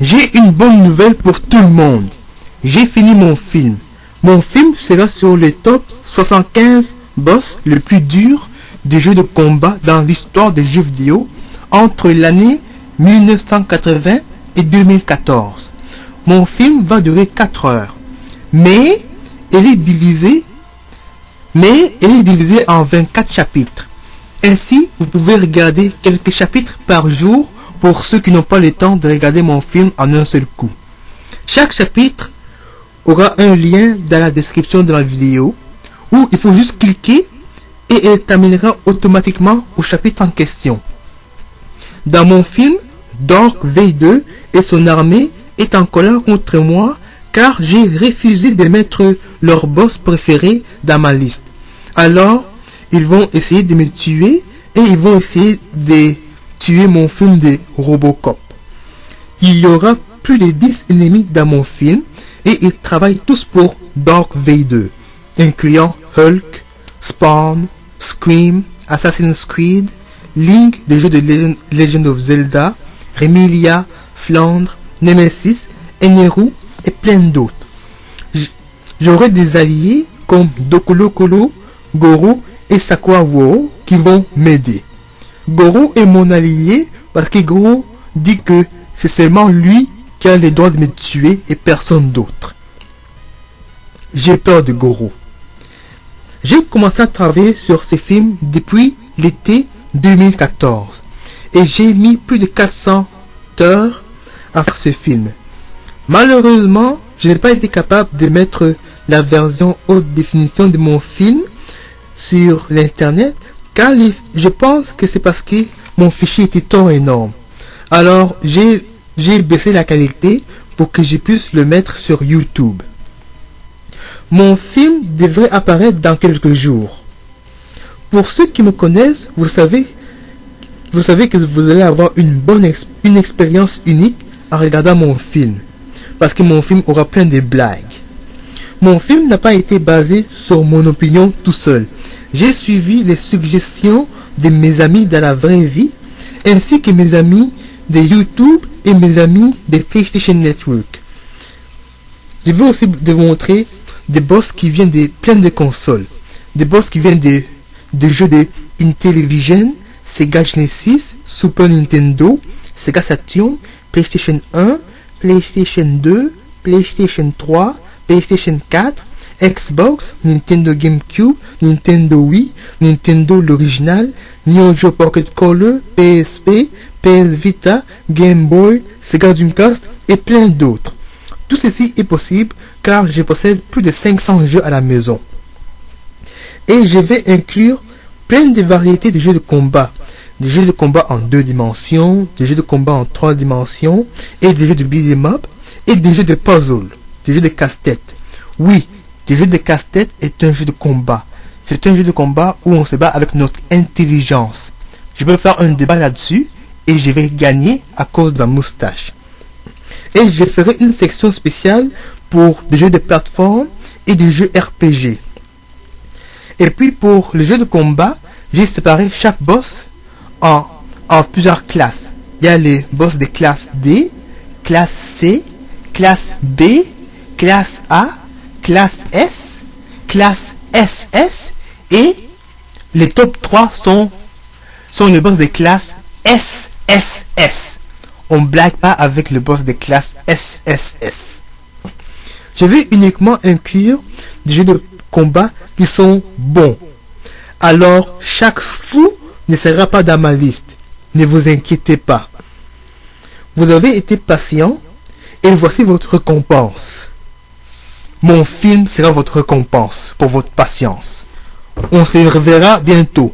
J'ai une bonne nouvelle pour tout le monde. J'ai fini mon film. Mon film sera sur le top 75 boss le plus dur des jeux de combat dans l'histoire des jeux vidéo entre l'année 1980 et 2014. Mon film va durer 4 heures, mais il est divisé en 24 chapitres. Ainsi, vous pouvez regarder quelques chapitres par jour pour ceux qui n'ont pas le temps de regarder mon film en un seul coup. Chaque chapitre aura un lien dans la description de la vidéo où il faut juste cliquer et il t'amènera automatiquement au chapitre en question. Dans mon film, Dark Vader et son armée est en colère contre moi car j'ai refusé de mettre leur boss préféré dans ma liste. Alors, ils vont essayer de me tuer et ils vont essayer de tuer mon film de Robocop. Il y aura plus de 10 ennemis dans mon film et ils travaillent tous pour Dark Vader, incluant Hulk, Spawn, Scream, Assassin's Creed, Link des jeux de Legend of Zelda, Remilia, Flandre, Nemesis, Eneru et plein d'autres. J'aurai des alliés comme Dokolokolo, Goro et Sakura Wo qui vont m'aider. Goro est mon allié parce que Goro dit que c'est seulement lui qui a le droit de me tuer et personne d'autre. J'ai peur de Goro. J'ai commencé à travailler sur ce film depuis l'été 2014 et j'ai mis plus de 400 heures à faire ce film. Malheureusement, je n'ai pas été capable de mettre la version haute définition de mon film sur l'internet car je pense que c'est parce que mon fichier était trop énorme. Alors j'ai baissé la qualité pour que je puisse le mettre sur YouTube. Mon film devrait apparaître dans quelques jours. Pour ceux qui me connaissent, vous savez que vous allez avoir une expérience unique en regardant mon film. Parce que mon film aura plein de blagues. Mon film n'a pas été basé sur mon opinion tout seul. J'ai suivi les suggestions de mes amis dans la vraie vie, ainsi que mes amis de YouTube et mes amis de PlayStation Network. Je vais aussi vous montrer des boss qui viennent de plein de consoles. Des boss qui viennent de jeux de Intellivision, Sega Genesis, Super Nintendo, Sega Saturn, PlayStation 1, PlayStation 2, PlayStation 3, PlayStation 4, Xbox, Nintendo GameCube, Nintendo Wii, Nintendo l'original, Neo Geo Pocket Color, PSP, PS Vita, Game Boy, Sega Dreamcast et plein d'autres. Tout ceci est possible car je possède plus de 500 jeux à la maison. Et je vais inclure plein de variétés de jeux de combat. Des jeux de combat en 2 dimensions, des jeux de combat en 3 dimensions, et des jeux de beat'em up, et des jeux de puzzle, des jeux de casse-tête. Oui, des jeux de casse-tête est un jeu de combat. C'est un jeu de combat où on se bat avec notre intelligence. Je vais faire un débat là-dessus, et je vais gagner à cause de ma moustache. Et je ferai une section spéciale pour des jeux de plateforme et des jeux RPG. Et puis pour les jeux de combat, j'ai séparé chaque boss en plusieurs classes. Il y a les boss de classe D, classe C, classe B, classe A, classe S, classe SS et les top 3 sont les boss de classe SSS. On blague pas avec le boss de classe SSS. Je vais uniquement inclure des jeux de combat qui sont bons. Alors, chaque fou ne sera pas dans ma liste. Ne vous inquiétez pas. Vous avez été patient et voici votre récompense. Mon film sera votre récompense pour votre patience. On se reverra bientôt.